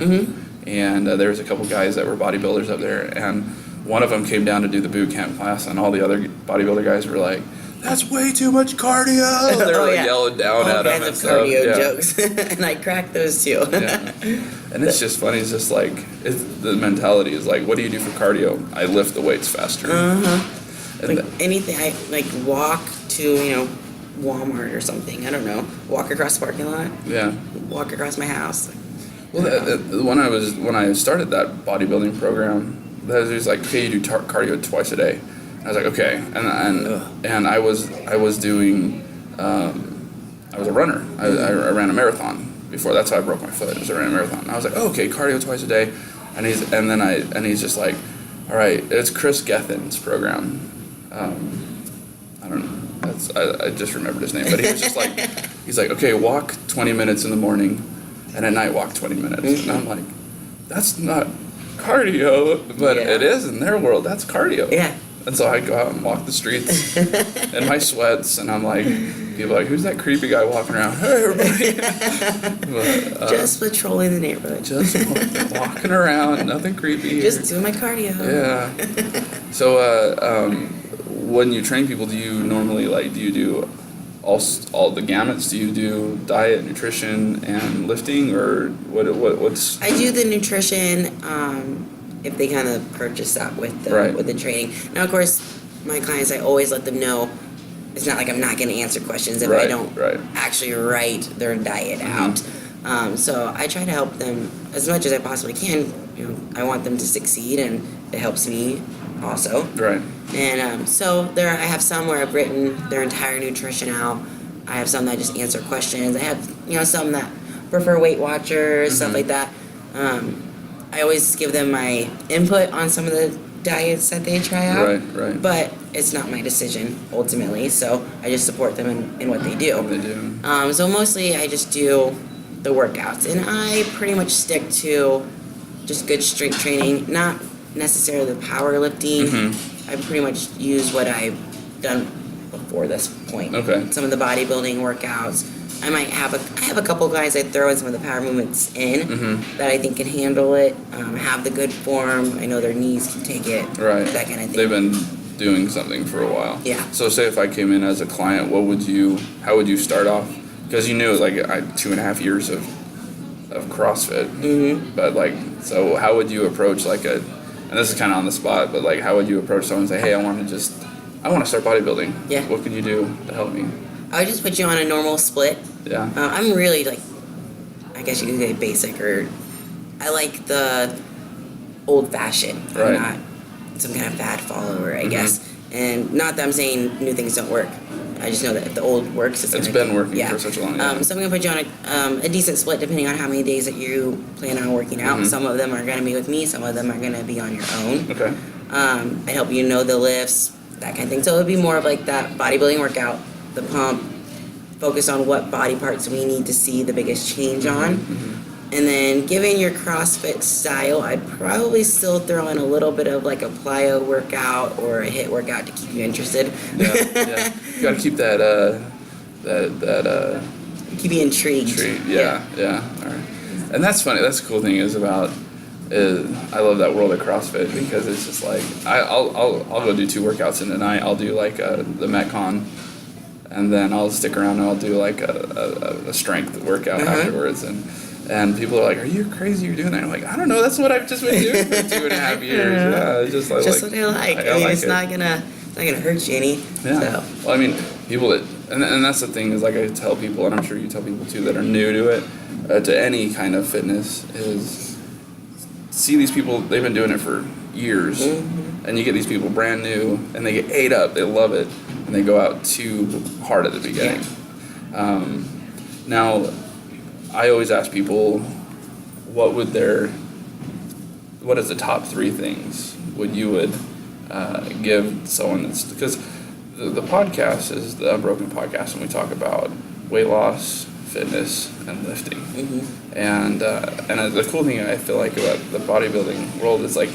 and there was a couple guys that were bodybuilders up there, and one of them came down to do the boot camp class, and all the other bodybuilder guys were like, "That's way too much cardio." They were yelling down at him. All kinds of cardio jokes, and I cracked those too. And it's just funny. It's just like the mentality is like, what do you do for cardio? I lift the weights faster. Like anything, I like walk to Walmart or something. I don't know. Walk across the parking lot. Yeah. Walk across my house. Well, when I started that bodybuilding program, it was like, okay, you do cardio twice a day. I was like, okay, and I was doing, I was a runner. I ran a marathon before. That's how I broke my foot. I ran a marathon. I was like, oh, okay, cardio twice a day, and he's just like, all right, it's Chris Gethin's program. I don't know. I just remembered his name, but he was just like, he's like, okay, walk 20 minutes in the morning, and at night walk 20 minutes, and I'm like, that's not cardio, but it is in their world. That's cardio. Yeah. And so I go out and walk the streets in my sweats, and I'm like, people are like, who's that creepy guy walking around? Hey, everybody. But, just patrolling the neighborhood. Just walking around, nothing creepy. Just doing my cardio. Yeah. So when you train people, do you normally do you do all the gamuts? Do you do diet, nutrition, and lifting, or what's? I do the nutrition. If they kind of purchase that with the training. Now, of course, my clients, I always let them know it's not like I'm not going to answer questions if I don't actually write their diet out. So I try to help them as much as I possibly can. I want them to succeed, and it helps me also. Right. And so I have some where I've written their entire nutrition out. I have some that just answer questions. I have some that prefer Weight Watchers, stuff like that. I always give them my input on some of the diets that they try out. Right. But it's not my decision ultimately, so I just support them in what they do. So mostly I just do the workouts, and I pretty much stick to just good strength training, not necessarily the powerlifting. I pretty much use what I've done before this point. Okay. Some of the bodybuilding workouts. I have a couple guys I throw in some of the power movements in that I think can handle it, have the good form. I know their knees can take it. Right. That kind of thing. They've been doing something for a while. Yeah. So say if I came in as a client, how would you start off? Because I had 2.5 years of CrossFit. But so how would you approach and this is kind of on the spot, but how would you approach someone and say, hey, I want to start bodybuilding. Yeah. What can you do to help me? I would just put you on a normal split. Yeah. I'm really I guess you could say basic, or I like the old-fashioned. Right. I'm not some kind of fad follower, I guess. And not that I'm saying new things don't work. I just know that if the old works, it's been working for such a long time. So I'm going to put you on a decent split depending on how many days that you plan on working out. Some of them are going to be with me. Some of them are going to be on your own. Okay. I help you know the lifts, that kind of thing. So it would be more of like that bodybuilding workout, the pump, focus on what body parts we need to see the biggest change on. And then given your CrossFit style, I'd probably still throw in a little bit of like a plyo workout or a HIIT workout to keep you interested. Yeah. You gotta keep that keep you intrigued. Yeah. All right. And that's funny. That's the cool thing is about I love that world of CrossFit because it's just like I'll go do 2 workouts in a night. I'll do like the Metcon, and then I'll stick around and I'll do like a strength workout afterwards. And people are like, "Are you crazy? You're doing that?" I'm like, "I don't know. That's what I've just been doing for 2.5 years." Yeah, it's just like what I like. I mean, it's not gonna hurt you any. Yeah. So. Well, I mean, people that and that's the thing is like I tell people, and I'm sure you tell people too that are new to it, to any kind of fitness is see these people. They've been doing it for years, and you get these people brand new, and they get ate up. They love it, and they go out too hard at the beginning. Yeah. Now, I always ask people, what is the top 3 things you would give someone that's, because the podcast is the Unbroken podcast, and we talk about weight loss, fitness, and lifting. And the cool thing I feel like about the bodybuilding world is like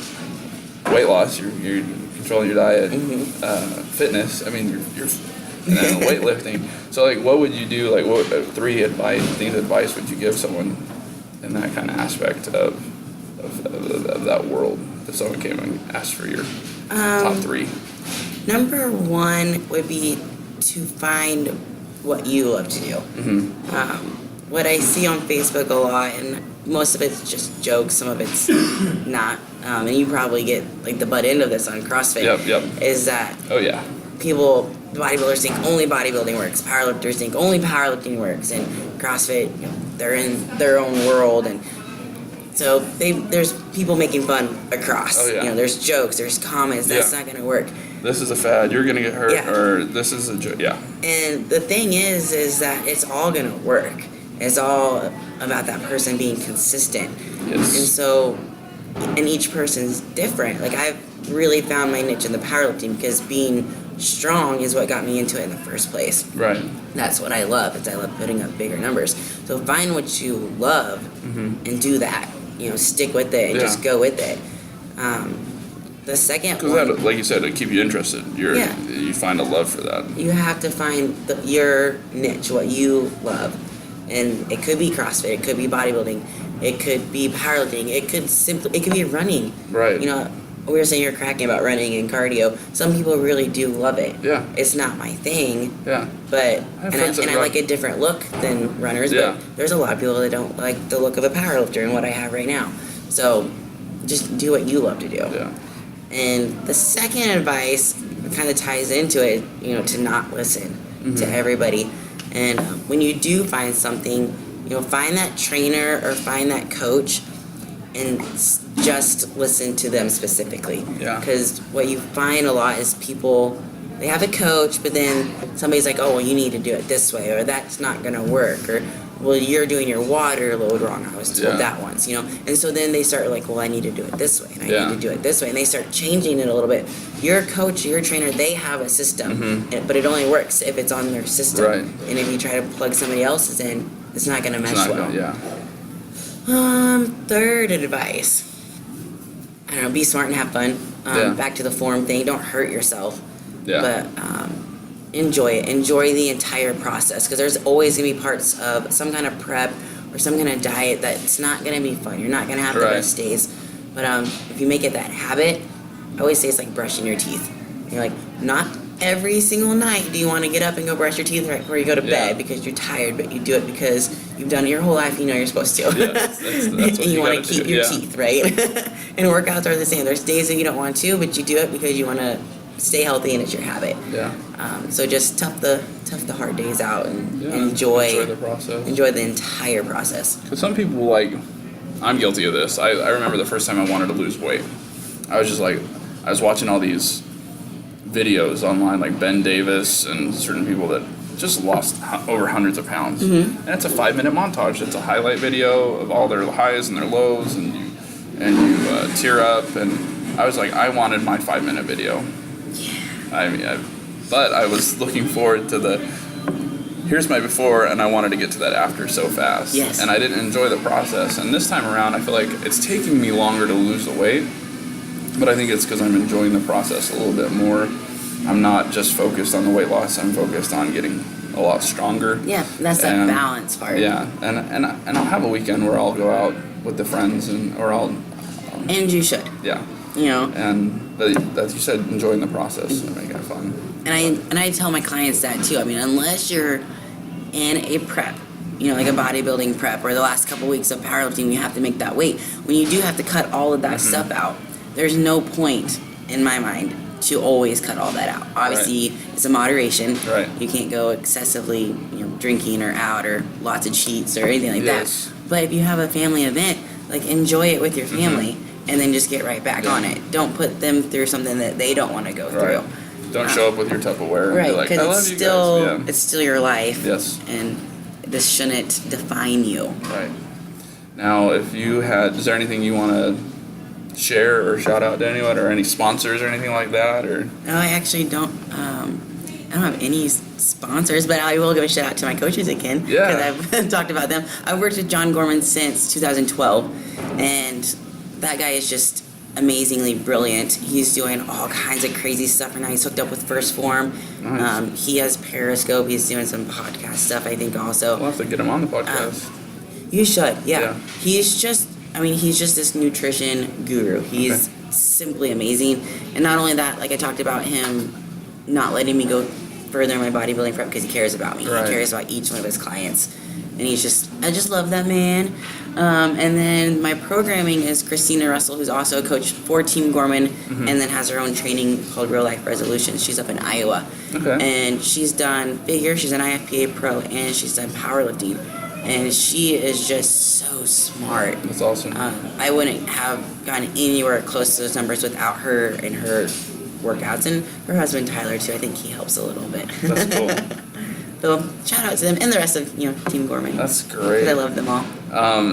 weight loss, you're controlling your diet, fitness, I mean you're and then weightlifting. So like, what would you do? Like, what 3 advice would you give someone in that kind of aspect of that world if someone came and asked for your top 3? Number 1 would be to find what you love to do. What I see on Facebook a lot, and most of it's just jokes, some of it's not, and you probably get like the butt end of this on CrossFit. Yep. Is that people, bodybuilders think only bodybuilding works, powerlifters think only powerlifting works, and CrossFit, they're in their own world, and so there's people making fun across. There's jokes, there's comments, that's not going to work. This is a fad, you're going to get hurt, or this is a joke, And the thing is that it's all going to work. It's all about that person being consistent. Yes. And so, and each person's different. Like, I've really found my niche in the powerlifting because being strong is what got me into it in the first place. Right. That's what I love. I love putting up bigger numbers. So find what you love and do that. Stick with it and just go with it. The second one, because that, like you said, it keep you interested. You find a love for that. You have to find your niche, what you love. And it could be CrossFit, it could be bodybuilding, it could be powerlifting, it could be running. Right. We were saying you're cracking about running and cardio. Some people really do love it. Yeah. It's not my thing. Yeah. But I like a different look than runners. Yeah. But there's a lot of people that don't like the look of a powerlifter and what I have right now. So just do what you love to do. Yeah. And the second advice kind of ties into it, to not listen to everybody. And when you do find something, find that trainer or find that coach and just listen to them specifically. Yeah. Because what you find a lot is people, they have a coach, but then somebody's like, oh, well, you need to do it this way, or that's not going to work, or, well, you're doing your water load wrong. I was told that once, And so then they start like, well, I need to do it this way, and I need to do it this way. And they start changing it a little bit. Your coach, your trainer, they have a system, but it only works if it's on their system. Right. And if you try to plug somebody else's in, it's not going to mesh well. Third advice, I don't know, be smart and have fun. Back to the form thing, don't hurt yourself. But enjoy it. Enjoy the entire process, because there's always going to be parts of some kind of prep or some kind of diet that's not going to be fun. You're not going to have the best days. But if you make it that habit, I always say it's like brushing your teeth. You're like, not every single night do you want to get up and go brush your teeth right before you go to bed because you're tired, but you do it because you've done it your whole life, you're supposed to. That's and you want to keep your teeth, right? And workouts are the same. There's days that you don't want to, but you do it because you want to stay healthy and it's your habit. Yeah. So just tough the hard days out and Yeah, enjoy the process. Enjoy the entire process. Because some people, like, I'm guilty of this. I remember the first time I wanted to lose weight. I was just like, I was watching all these videos online, like Ben Davis and certain people that just lost over hundreds of pounds. Mm-hmm. And it's a 5-minute montage. It's a highlight video of all their highs and their lows, and you tear up. And I was like, I wanted my 5-minute video. Yeah. But I was looking forward to here's my before, and I wanted to get to that after so fast. Yes. And I didn't enjoy the process. And this time around, I feel like it's taking me longer to lose the weight, but I think it's because I'm enjoying the process a little bit more. I'm not just focused on the weight loss. I'm focused on getting a lot stronger. Yeah, that's that balance part. Yeah, and I'll have a weekend where I'll go out with the friends, or I'll. And you should. Yeah. You know. And as you said, enjoying the process and making it fun. And I tell my clients that too. I mean, unless you're in a prep, you know, like a bodybuilding prep, or the last couple weeks of powerlifting, you have to make that weight. When you do have to cut all of that stuff out, there's no point in my mind to always cut all that out. Obviously, it's a moderation. Right. You can't go excessively, drinking or out or lots of cheats or anything like that. But if you have a family event, like, enjoy it with your family and then just get right back on it. Don't put them through something that they don't want to go through. Don't show up with your Tupperware and be like, I love you guys. It's still your life. Yes. And this shouldn't define you. Right. Now, is there anything you want to share or shout out to anyone, or any sponsors or anything like that? Or no, I actually don't. I don't have any sponsors, but I will give a shout out to my coaches again. Yeah. Because I've talked about them. I've worked with John Gorman since 2012, and that guy is just amazingly brilliant. He's doing all kinds of crazy stuff right now. He's hooked up with First Form. Nice. He has Periscope. He's doing some podcast stuff, I think, also. We'll have to get him on the podcast. You should, yeah. He's just this nutrition guru. He's simply amazing. And not only that, like I talked about him not letting me go further in my bodybuilding prep because he cares about me. Right. He cares about each one of his clients. And I just love that man. And then my programming is Christina Russell, who's also a coach for Team Gorman, and then has her own training called Real Life Resolutions. She's up in Iowa. Okay. And she's done figure, she's an IFPA pro, and she's done powerlifting. And she is just so smart. That's awesome. I wouldn't have gotten anywhere close to those numbers without her and her workouts. And her husband, Tyler, too. I think he helps a little bit. That's cool. So shout out to them and the rest of Team Gorman. That's great. Because I love them all.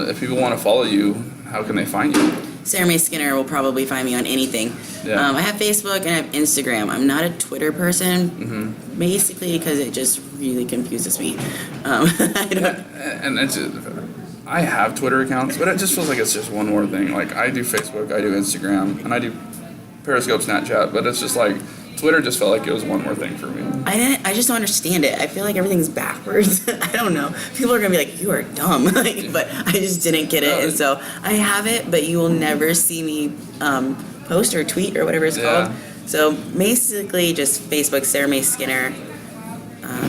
If people want to follow you, how can they find you? Sarah Mae Skinner will probably find me on anything. Yeah. I have Facebook and I have Instagram. I'm not a Twitter person, basically because it just really confuses me. I don't. I have Twitter accounts, but it just feels like it's just one more thing. Like, I do Facebook, I do Instagram, and I do Periscope, Snapchat, but it's just like Twitter just felt like it was one more thing for me. I just don't understand it. I feel like everything's backwards. I don't know. People are gonna be like, "You are dumb," but I just didn't get it, and so I have it. But you will never see me post or tweet or whatever it's called. So basically, just Facebook, Sarah Mae Skinner.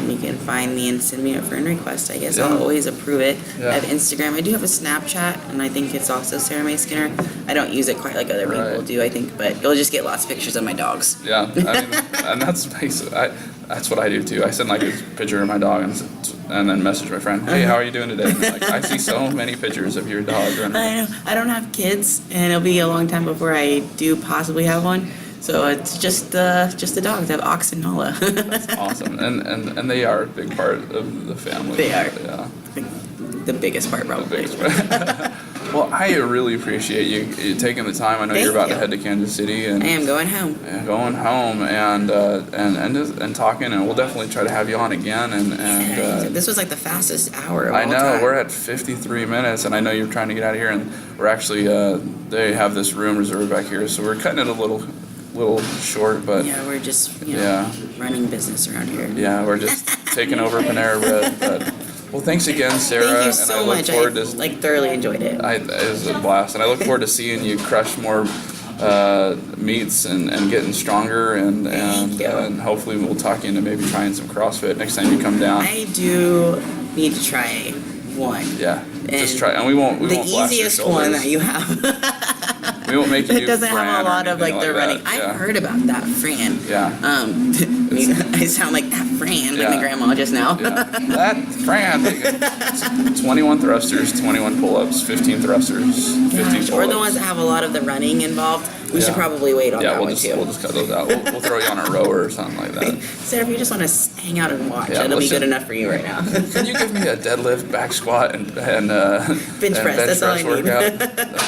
You can find me and send me a friend request. I guess I'll always approve it. Yeah. I have Instagram. I do have a Snapchat, and I think it's also Sarah Mae Skinner. I don't use it quite like other people do, I think, but you'll just get lots of pictures of my dogs. Yeah, I mean, and that's what I do too. I send like a picture of my dog and then message my friend, "Hey, how are you doing today?" And like, I see so many pictures of your dog running. I know. I don't have kids, and it'll be a long time before I do possibly have one. So it's just the dogs. I have Ox and Nala. That's awesome, and they are a big part of the family. They are. Yeah. The biggest part, probably. The biggest part. Well, I really appreciate you taking the time. I know you're about to head to Kansas City, and I am going home. Going home, and talking, and we'll definitely try to have you on again. And this was like the fastest hour of all I know time. we're at 53 minutes, and I know you're trying to get out of here, and we're actually they have this room reserved back here, so we're cutting it a little short, but yeah, we're just running business around here. Yeah, we're just taking over Panera Bread. But well, thanks again, Sarah. Thank you so much. I thoroughly enjoyed it. It was a blast, and I look forward to seeing you crush more meets and getting stronger, and hopefully we'll talk you into maybe trying some CrossFit next time you come down. I do need to try one. Yeah, just try, and we won't. The easiest one that you have. We won't make you It do doesn't Fran have a or lot of anything like the running. that. Yeah. I've heard about that Fran. Yeah. I sound like that Fran, like my grandma just now. Yeah. That Fran. 21 thrusters, 21 pull-ups, 15 thrusters, 15 pull-ups. Or the ones that have a lot of the running involved. We should probably wait on that one too. We'll just cut those out. We'll throw you on a rower or something like that. Sarah, if you just want to hang out and watch, Yeah, it'll be good enough for you right now. Can you give me a deadlift, back squat, and bench press? That's all I need. Workout?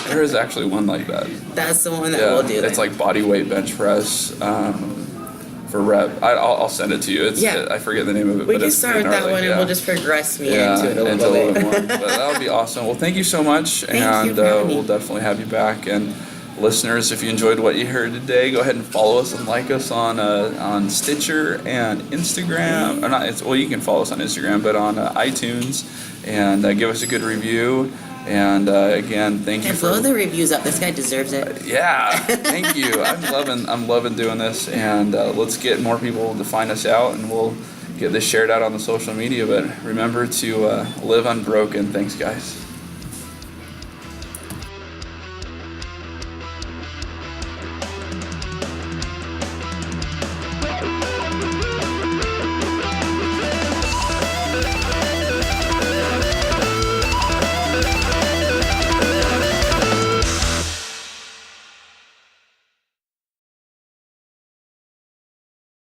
There is actually one like that. That's the one that we'll do. It's like body weight bench press for rep. I'll send it to you. I forget the name of it. We can start with that one, and we'll just progress into it a little bit more. But that would be awesome. Well, thank you so much, and we'll definitely have you back. And listeners, if you enjoyed what you heard today, go ahead and follow us and like us on Stitcher and Instagram. Or not? You can follow us on Instagram, but on iTunes, and give us a good review. And again, thank you. And blow the reviews up. This guy deserves it. Yeah, thank you. I'm loving doing this, and let's get more people to find us out, and we'll get this shared out on the social media. But remember to live unbroken. Thanks, guys.